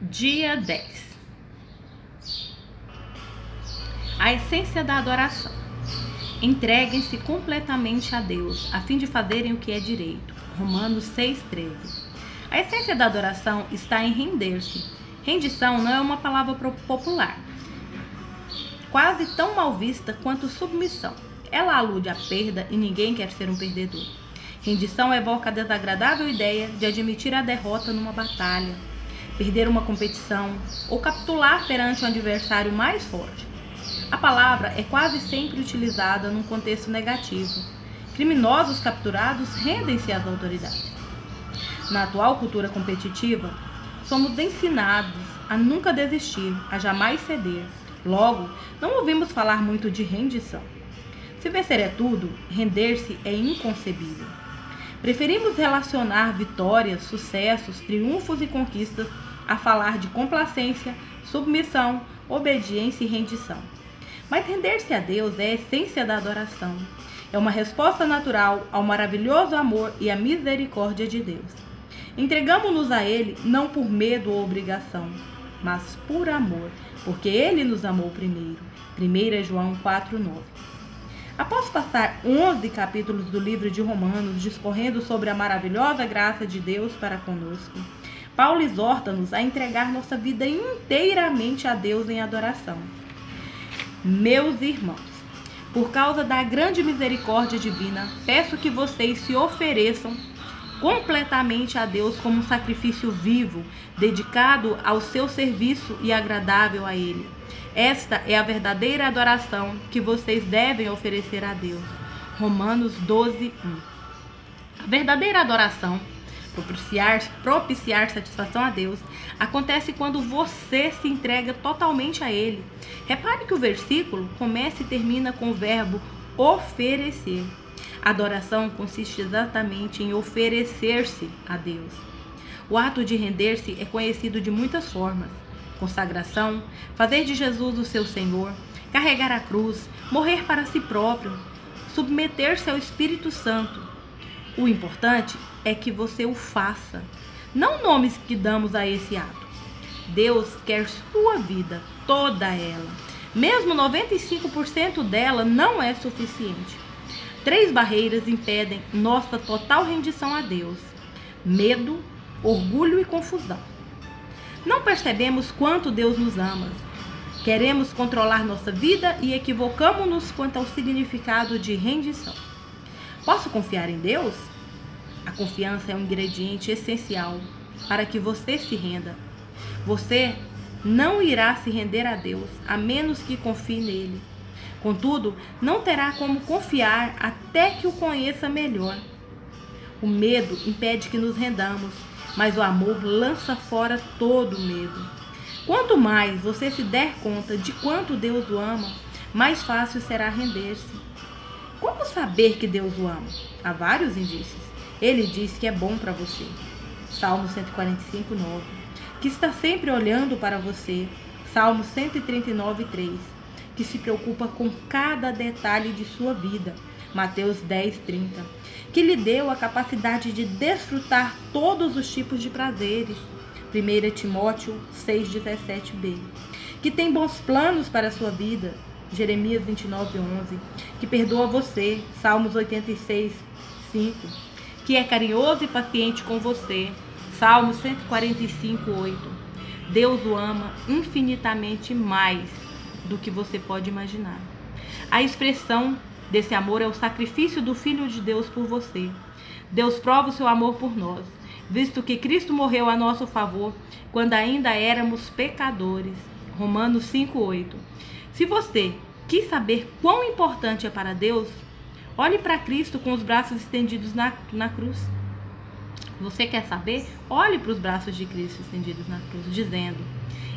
Dia 10. A essência da adoração. Entreguem-se completamente a Deus, a fim de fazerem o que é direito. Romanos 6,13. A essência da adoração está em render-se. Rendição não é uma palavra popular, quase tão mal vista quanto submissão. Ela alude à perda e ninguém quer ser um perdedor. Rendição evoca a desagradável ideia de admitir a derrota numa batalha, perder uma competição ou capitular perante um adversário mais forte. A palavra é quase sempre utilizada num contexto negativo. Criminosos capturados rendem-se às autoridades. Na atual cultura competitiva, somos ensinados a nunca desistir, a jamais ceder. Logo, não ouvimos falar muito de rendição. Se vencer é tudo, render-se é inconcebível. Preferimos relacionar vitórias, sucessos, triunfos e conquistas a falar de complacência, submissão, obediência e rendição. Mas render-se a Deus é a essência da adoração. É uma resposta natural ao maravilhoso amor e à misericórdia de Deus. Entregamos-nos a Ele não por medo ou obrigação, mas por amor, porque Ele nos amou primeiro. 1 João 4,9. Após passar 11 capítulos do livro de Romanos discorrendo sobre a maravilhosa graça de Deus para conosco, Paulo exorta-nos a entregar nossa vida inteiramente a Deus em adoração. Meus irmãos, por causa da grande misericórdia divina, peço que vocês se ofereçam completamente a Deus como um sacrifício vivo, dedicado ao seu serviço e agradável a Ele. Esta é a verdadeira adoração que vocês devem oferecer a Deus. Romanos 12:1. A verdadeira adoração, propiciar satisfação a Deus, acontece quando você se entrega totalmente a Ele. Repare que o versículo começa e termina com o verbo oferecer. A adoração consiste exatamente em oferecer-se a Deus. O ato de render-se é conhecido de muitas formas: consagração, fazer de Jesus o seu Senhor, carregar a cruz, morrer para si próprio, submeter-se ao Espírito Santo. O importante é que você o faça, não nomes que damos a esse ato. Deus quer sua vida, toda ela. Mesmo 95% dela não é suficiente. 3 barreiras impedem nossa total rendição a Deus: medo, orgulho e confusão. Não percebemos quanto Deus nos ama. Queremos controlar nossa vida e equivocamos-nos quanto ao significado de rendição. Posso confiar em Deus? A confiança é um ingrediente essencial para que você se renda. Você não irá se render a Deus a menos que confie nele. Contudo, não terá como confiar até que o conheça melhor. O medo impede que nos rendamos, mas o amor lança fora todo o medo. Quanto mais você se der conta de quanto Deus o ama, mais fácil será render-se. Como saber que Deus o ama? Há vários indícios. Ele diz que é bom para você. Salmo 145:9. Que está sempre olhando para você. Salmo 139:3. Que se preocupa com cada detalhe de sua vida. Mateus 10:30. Que lhe deu a capacidade de desfrutar todos os tipos de prazeres. 1 Timóteo 6:17b. Que tem bons planos para a sua vida. Jeremias 29:11. Que perdoa você. Salmos 86:5. Que é carinhoso e paciente com você. Salmos 145:8. Deus o ama infinitamente mais do que você pode imaginar. A expressão desse amor é o sacrifício do Filho de Deus por você. Deus prova o seu amor por nós, visto que Cristo morreu a nosso favor quando ainda éramos pecadores. Romanos 5:8. Se você quis saber quão importante é para Deus, olhe para Cristo com os braços estendidos na cruz. Você quer saber? Olhe para os braços de Cristo estendidos na cruz, dizendo: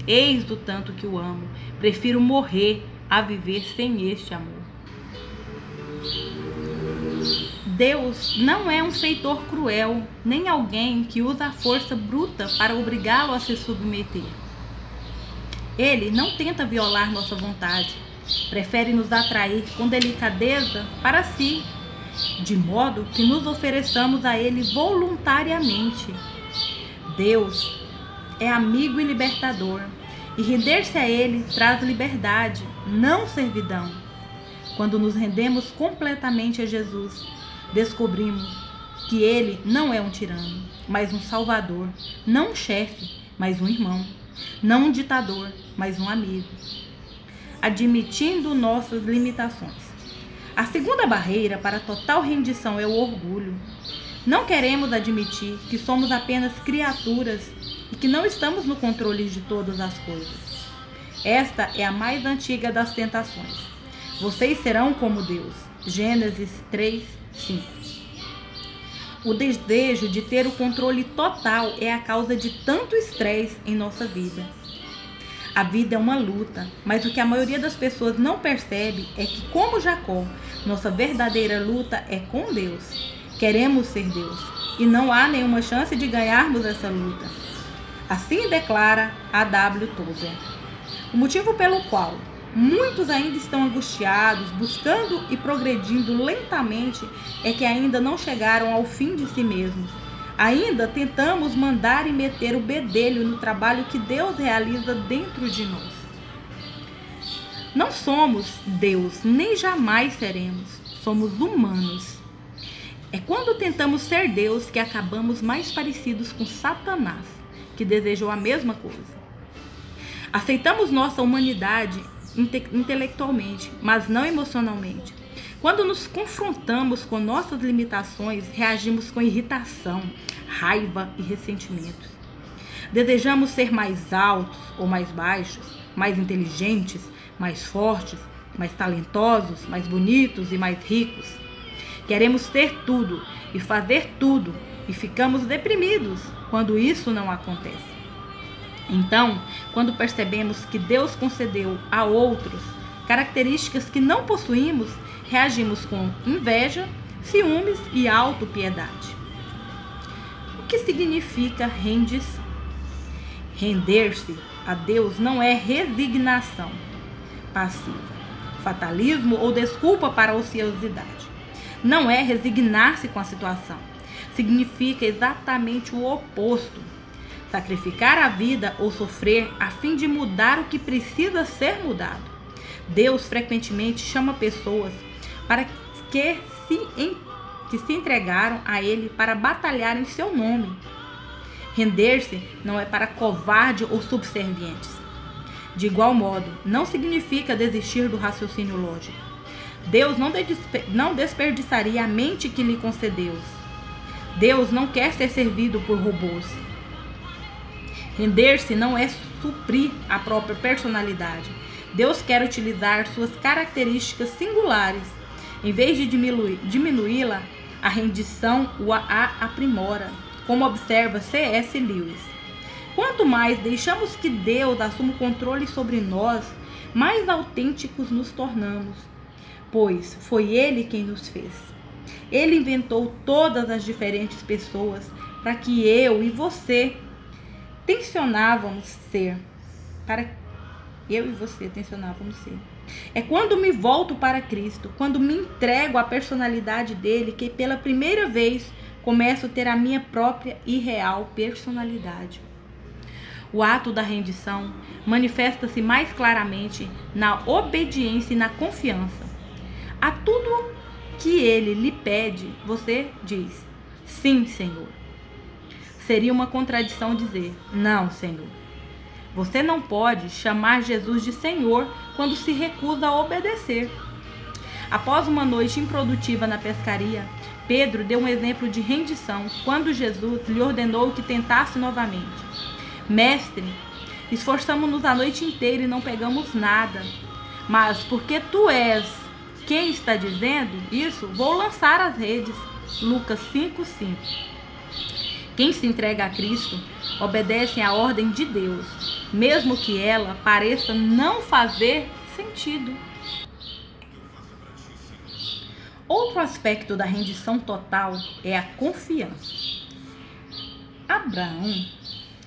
eis do tanto que o amo, prefiro morrer a viver sem este amor. Deus não é um feitor cruel, nem alguém que usa a força bruta para obrigá-lo a se submeter. Ele não tenta violar nossa vontade, prefere nos atrair com delicadeza para si, de modo que nos ofereçamos a Ele voluntariamente. Deus é amigo e libertador, e render-se a Ele traz liberdade, não servidão. Quando nos rendemos completamente a Jesus, descobrimos que Ele não é um tirano, mas um salvador, não um chefe, mas um irmão, não um ditador, mas um amigo. Admitindo nossas limitações. A segunda barreira para a total rendição é o orgulho. Não queremos admitir que somos apenas criaturas e que não estamos no controle de todas as coisas. Esta é a mais antiga das tentações. Vocês serão como Deus. Gênesis 3:5. O desejo de ter o controle total é a causa de tanto estresse em nossa vida. A vida é uma luta, mas o que a maioria das pessoas não percebe é que, como Jacó, nossa verdadeira luta é com Deus. Queremos ser Deus e não há nenhuma chance de ganharmos essa luta. Assim declara A.W. Tozer. O motivo pelo qual muitos ainda estão angustiados, buscando e progredindo lentamente, é que ainda não chegaram ao fim de si mesmos. Ainda tentamos mandar e meter o bedelho no trabalho que Deus realiza dentro de nós. Não somos Deus, nem jamais seremos. Somos humanos. É quando tentamos ser Deus que acabamos mais parecidos com Satanás, que desejou a mesma coisa. Aceitamos nossa humanidade intelectualmente, mas não emocionalmente. Quando nos confrontamos com nossas limitações, reagimos com irritação, raiva e ressentimentos. Desejamos ser mais altos ou mais baixos, mais inteligentes, mais fortes, mais talentosos, mais bonitos e mais ricos. Queremos ter tudo e fazer tudo e ficamos deprimidos quando isso não acontece. Então, quando percebemos que Deus concedeu a outros características que não possuímos, reagimos com inveja, ciúmes e autopiedade. O que significa rendição? Render-se a Deus não é resignação passiva, fatalismo ou desculpa para a ociosidade. Não é resignar-se com a situação. Significa exatamente o oposto. Sacrificar a vida ou sofrer a fim de mudar o que precisa ser mudado. Deus frequentemente chama pessoas para que se entregaram a Ele para batalhar em seu nome. Render-se não é para covarde ou subservientes. De igual modo, não significa desistir do raciocínio lógico. Deus não desperdiçaria a mente que lhe concedeu. Deus não quer ser servido por robôs. Render-se não é suprir a própria personalidade. Deus quer utilizar suas características singulares. Em vez de diminuí-la, a rendição a aprimora, como observa C.S. Lewis. Quanto mais deixamos que Deus assuma o controle sobre nós, mais autênticos nos tornamos, pois foi Ele quem nos fez. Ele inventou todas as diferentes pessoas para que eu e você tensionávamos ser. É quando me volto para Cristo, quando me entrego à personalidade dele, que pela primeira vez começo a ter a minha própria e real personalidade. O ato da rendição manifesta-se mais claramente na obediência e na confiança. A tudo que ele lhe pede, você diz: sim, Senhor. Seria uma contradição dizer: não, Senhor. Você não pode chamar Jesus de Senhor quando se recusa a obedecer. Após uma noite improdutiva na pescaria, Pedro deu um exemplo de rendição quando Jesus lhe ordenou que tentasse novamente. Mestre, esforçamos-nos a noite inteira e não pegamos nada. Mas porque tu és quem está dizendo isso, vou lançar as redes. Lucas 5:5. Quem se entrega a Cristo obedece à ordem de Deus, mesmo que ela pareça não fazer sentido. Outro aspecto da rendição total é a confiança. Abraão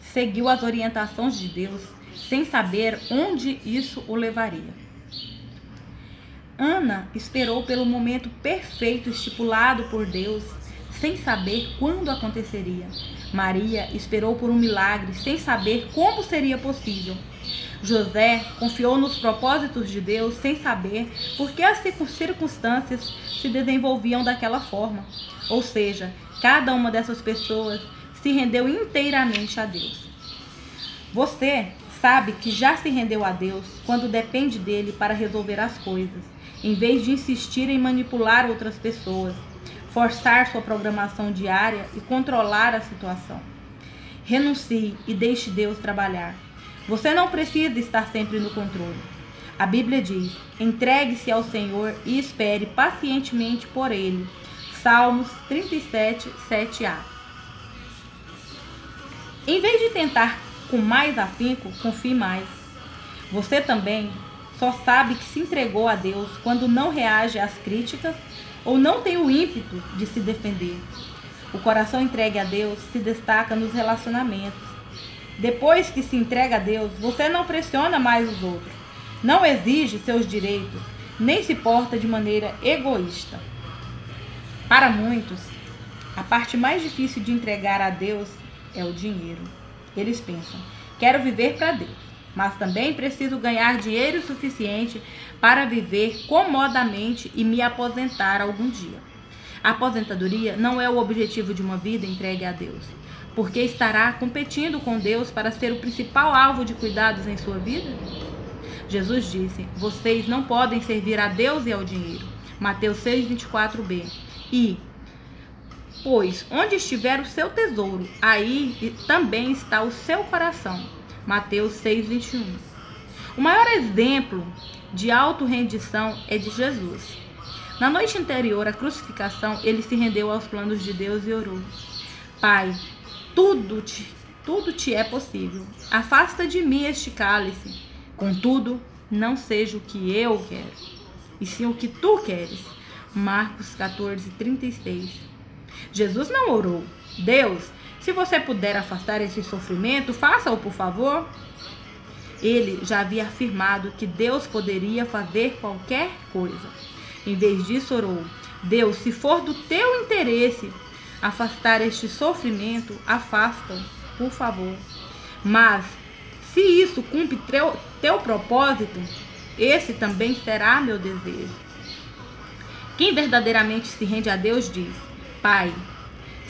seguiu as orientações de Deus sem saber onde isso o levaria. Ana esperou pelo momento perfeito estipulado por Deus, sem saber quando aconteceria. Maria esperou por um milagre sem saber como seria possível. José confiou nos propósitos de Deus sem saber por que as circunstâncias se desenvolviam daquela forma. Ou seja, cada uma dessas pessoas se rendeu inteiramente a Deus. Você sabe que já se rendeu a Deus quando depende dele para resolver as coisas, em vez de insistir em manipular outras pessoas, forçar sua programação diária e controlar a situação. Renuncie e deixe Deus trabalhar. Você não precisa estar sempre no controle. A Bíblia diz: entregue-se ao Senhor e espere pacientemente por Ele. Salmos 37, 7a. Em vez de tentar com mais afinco, confie mais. Você também só sabe que se entregou a Deus quando não reage às críticas ou não tem o ímpeto de se defender. O coração entregue a Deus se destaca nos relacionamentos. Depois que se entrega a Deus, você não pressiona mais os outros, não exige seus direitos, nem se porta de maneira egoísta. Para muitos, a parte mais difícil de entregar a Deus é o dinheiro. Eles pensam: quero viver para Deus, mas também preciso ganhar dinheiro suficiente para viver comodamente e me aposentar algum dia. A aposentadoria não é o objetivo de uma vida entregue a Deus, porque estará competindo com Deus para ser o principal alvo de cuidados em sua vida? Jesus disse: vocês não podem servir a Deus e ao dinheiro. Mateus 6:24b. E, pois, onde estiver o seu tesouro, aí também está o seu coração. Mateus 6:21. O maior exemplo de autorrendição é de Jesus. Na noite anterior à crucificação, ele se rendeu aos planos de Deus e orou: Pai, tudo te é possível. Afasta de mim este cálice. Contudo, não seja o que eu quero, e sim o que tu queres. Marcos 14:36. Jesus não orou: Deus, se você puder afastar esse sofrimento, faça-o, por favor. Ele já havia afirmado que Deus poderia fazer qualquer coisa. Em vez disso, orou: Deus, se for do teu interesse afastar este sofrimento, afasta-o, por favor. Mas, se isso cumpre teu propósito, esse também será meu desejo. Quem verdadeiramente se rende a Deus diz: Pai,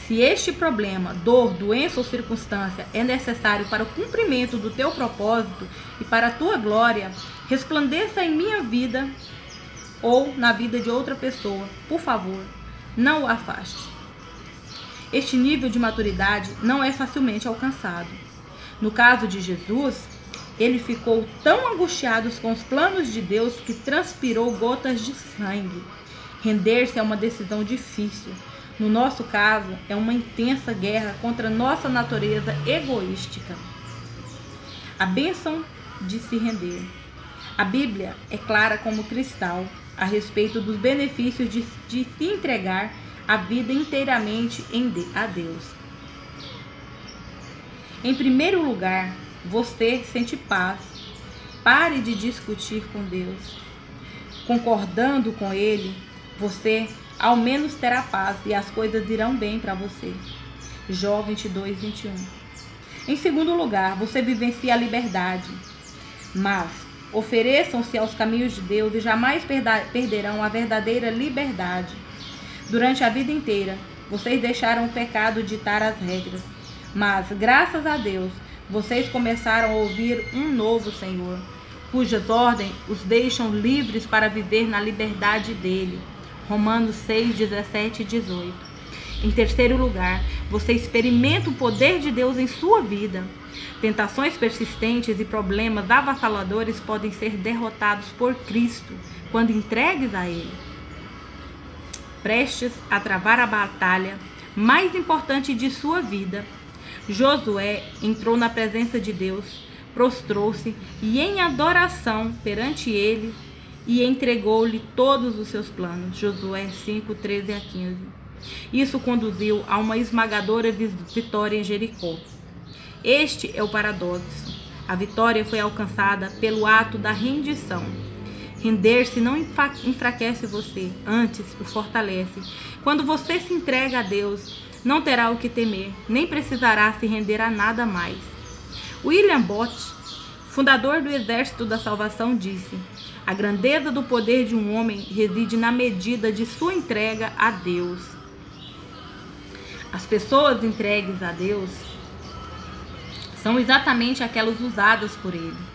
se este problema, dor, doença ou circunstância é necessário para o cumprimento do teu propósito e para a tua glória, resplandeça em minha vida ou na vida de outra pessoa, por favor, não o afaste. Este nível de maturidade não é facilmente alcançado. No caso de Jesus, ele ficou tão angustiado com os planos de Deus que transpirou gotas de sangue. Render-se é uma decisão difícil. No nosso caso, é uma intensa guerra contra nossa natureza egoística. A bênção de se render. A Bíblia é clara como cristal a respeito dos benefícios de se entregar a vida inteiramente a Deus. Em primeiro lugar, você sente paz. Pare de discutir com Deus. Concordando com Ele, você ao menos terá paz e as coisas irão bem para você. Jó 22:21. Em segundo lugar, você vivencia a liberdade. Mas ofereçam-se aos caminhos de Deus e jamais perderão a verdadeira liberdade. Durante a vida inteira, vocês deixaram o pecado ditar as regras. Mas, graças a Deus, vocês começaram a ouvir um novo Senhor, cujas ordens os deixam livres para viver na liberdade dele. Romanos 6:17 e 18. Em terceiro lugar, você experimenta o poder de Deus em sua vida. Tentações persistentes e problemas avassaladores podem ser derrotados por Cristo quando entregues a Ele. Prestes a travar a batalha mais importante de sua vida, Josué entrou na presença de Deus, prostrou-se e em adoração perante ele e entregou-lhe todos os seus planos. Josué 5:13-15. Isso conduziu a uma esmagadora vitória em Jericó. Este é o paradoxo. A vitória foi alcançada pelo ato da rendição. Render-se não enfraquece você, antes o fortalece. Quando você se entrega a Deus, não terá o que temer, nem precisará se render a nada mais. William Booth, fundador do Exército da Salvação, disse: a grandeza do poder de um homem reside na medida de sua entrega a Deus. As pessoas entregues a Deus são exatamente aquelas usadas por Ele.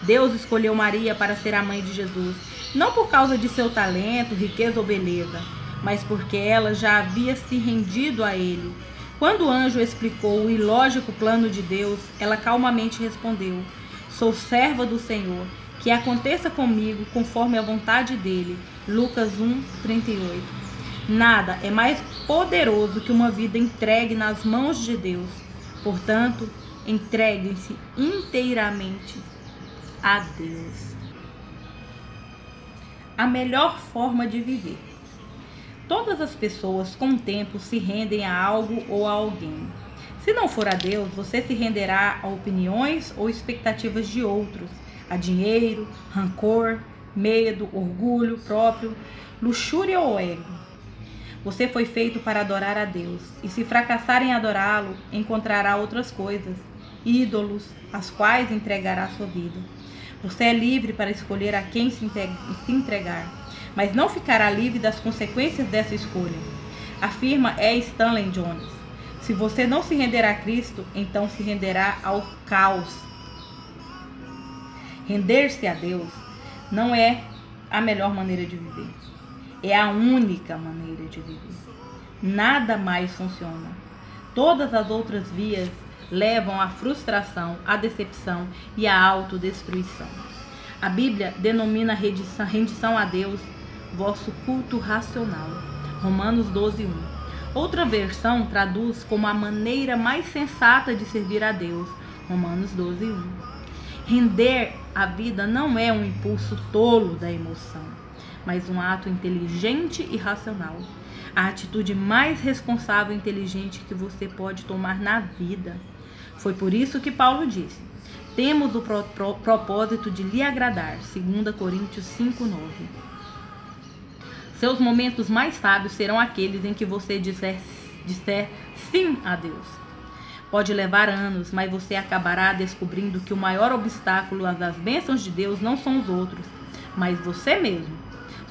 Deus escolheu Maria para ser a mãe de Jesus, não por causa de seu talento, riqueza ou beleza, mas porque ela já havia se rendido a Ele. Quando o anjo explicou o ilógico plano de Deus, ela calmamente respondeu: sou serva do Senhor, que aconteça comigo conforme a vontade dele. Lucas 1:38. Nada é mais poderoso que uma vida entregue nas mãos de Deus. Portanto, entreguem-se inteiramente a Deus. A melhor forma de viver. Todas as pessoas com o tempo se rendem a algo ou a alguém. Se não for a Deus, você se renderá a opiniões ou expectativas de outros, a dinheiro, rancor, medo, orgulho próprio, luxúria ou ego. Você foi feito para adorar a Deus, e se fracassar em adorá-lo, encontrará outras coisas, ídolos, às quais entregará sua vida. Você é livre para escolher a quem se entregar, mas não ficará livre das consequências dessa escolha. Afirma E. Stanley Jones: se você não se render a Cristo, então se renderá ao caos. Render-se a Deus não é a melhor maneira de viver. É a única maneira de viver. Nada mais funciona. Todas as outras vias levam à frustração, à decepção e à autodestruição. A Bíblia denomina rendição a Deus vosso culto racional. Romanos 12:1. Outra versão traduz como a maneira mais sensata de servir a Deus. Romanos 12:1. Render a vida não é um impulso tolo da emoção, mas um ato inteligente e racional. A atitude mais responsável e inteligente que você pode tomar na vida. Foi por isso que Paulo disse: temos o propósito de lhe agradar. 2 Coríntios 5:9. Seus momentos mais sábios serão aqueles em que você disser sim a Deus. Pode levar anos, mas você acabará descobrindo que o maior obstáculo às bênçãos de Deus não são os outros, mas você mesmo.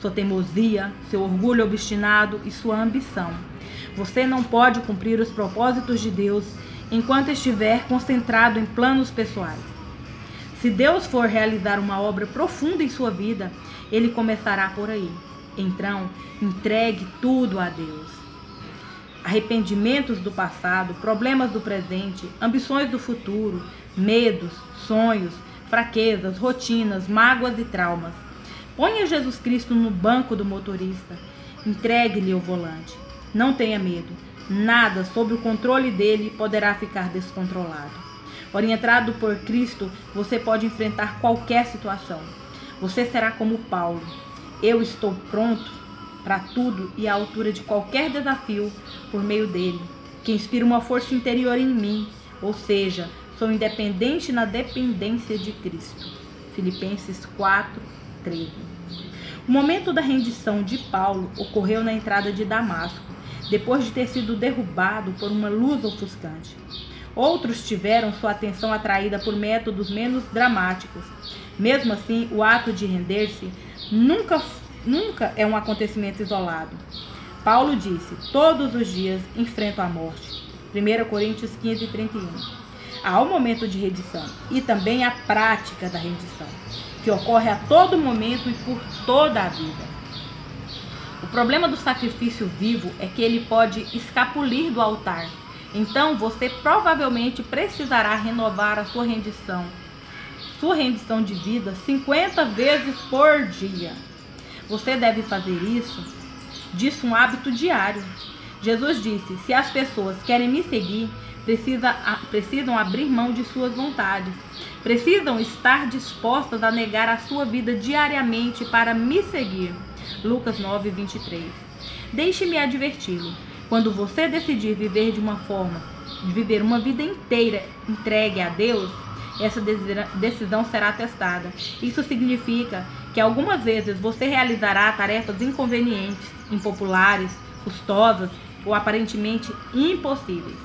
Sua teimosia, seu orgulho obstinado e sua ambição. Você não pode cumprir os propósitos de Deus enquanto estiver concentrado em planos pessoais. Se Deus for realizar uma obra profunda em sua vida, Ele começará por aí. Então, entregue tudo a Deus. Arrependimentos do passado, problemas do presente, ambições do futuro, medos, sonhos, fraquezas, rotinas, mágoas e traumas. Ponha Jesus Cristo no banco do motorista. Entregue-lhe o volante. Não tenha medo. Nada sob o controle dele poderá ficar descontrolado. Orientado por Cristo, você pode enfrentar qualquer situação. Você será como Paulo. Eu estou pronto para tudo e à altura de qualquer desafio por meio dele, que inspira uma força interior em mim, ou seja, sou independente na dependência de Cristo. Filipenses 4:13. O momento da rendição de Paulo ocorreu na entrada de Damasco, depois de ter sido derrubado por uma luz ofuscante. Outros tiveram sua atenção atraída por métodos menos dramáticos. Mesmo assim, o ato de render-se nunca é um acontecimento isolado. Paulo disse: todos os dias enfrento a morte. 1 Coríntios 15:31. Há um momento de rendição e também a prática da rendição, que ocorre a todo momento e por toda a vida. O problema do sacrifício vivo é que ele pode escapulir do altar. Então você provavelmente precisará renovar a sua rendição de vida 50 vezes por dia. Você deve fazer disso um hábito diário. Jesus disse: se as pessoas querem me seguir, precisam abrir mão de suas vontades. Precisam estar dispostas a negar a sua vida diariamente para me seguir. Lucas 9:23. Deixe-me adverti-lo. Quando você decidir viver uma vida inteira entregue a Deus, essa decisão será testada. Isso significa que algumas vezes você realizará tarefas inconvenientes, impopulares, custosas ou aparentemente impossíveis.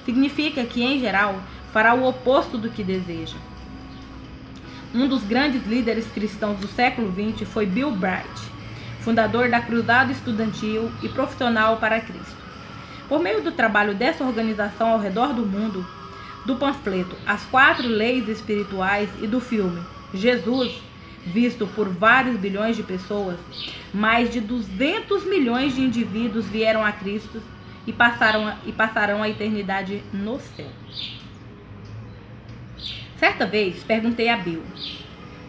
Significa que, em geral, fará o oposto do que deseja. Um dos grandes líderes cristãos do século XX foi Bill Bright, fundador da Cruzada Estudantil e Profissional para Cristo. Por meio do trabalho dessa organização ao redor do mundo, do panfleto As 4 Leis Espirituais e do filme Jesus, visto por vários bilhões de pessoas, mais de 200 milhões de indivíduos vieram a Cristo e passarão a eternidade no céu. Certa vez, perguntei a Bill,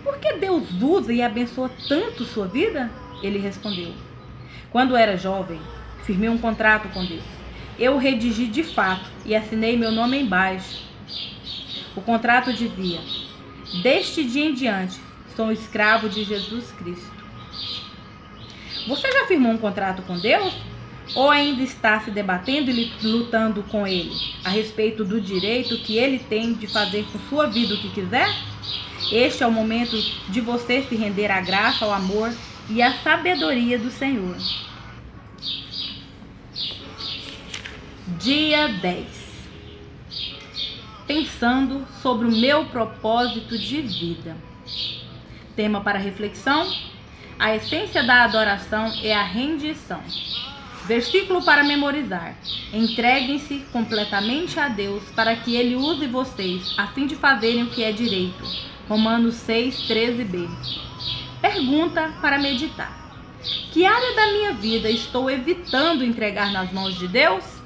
por que Deus usa e abençoa tanto sua vida? Ele respondeu, quando era jovem, firmei um contrato com Deus. Eu o redigi de fato e assinei meu nome embaixo. O contrato dizia, deste dia em diante, sou um escravo de Jesus Cristo. Você já firmou um contrato com Deus? Ou ainda está se debatendo e lutando com Ele a respeito do direito que Ele tem de fazer com sua vida o que quiser? Este é o momento de você se render à graça, ao amor e à sabedoria do Senhor. Dia 10. Pensando sobre o meu propósito de vida. Tema para reflexão: a essência da adoração é a rendição. Versículo para memorizar: entreguem-se completamente a Deus para que Ele use vocês a fim de fazerem o que é direito. Romanos 6:13b. Pergunta para meditar: que área da minha vida estou evitando entregar nas mãos de Deus?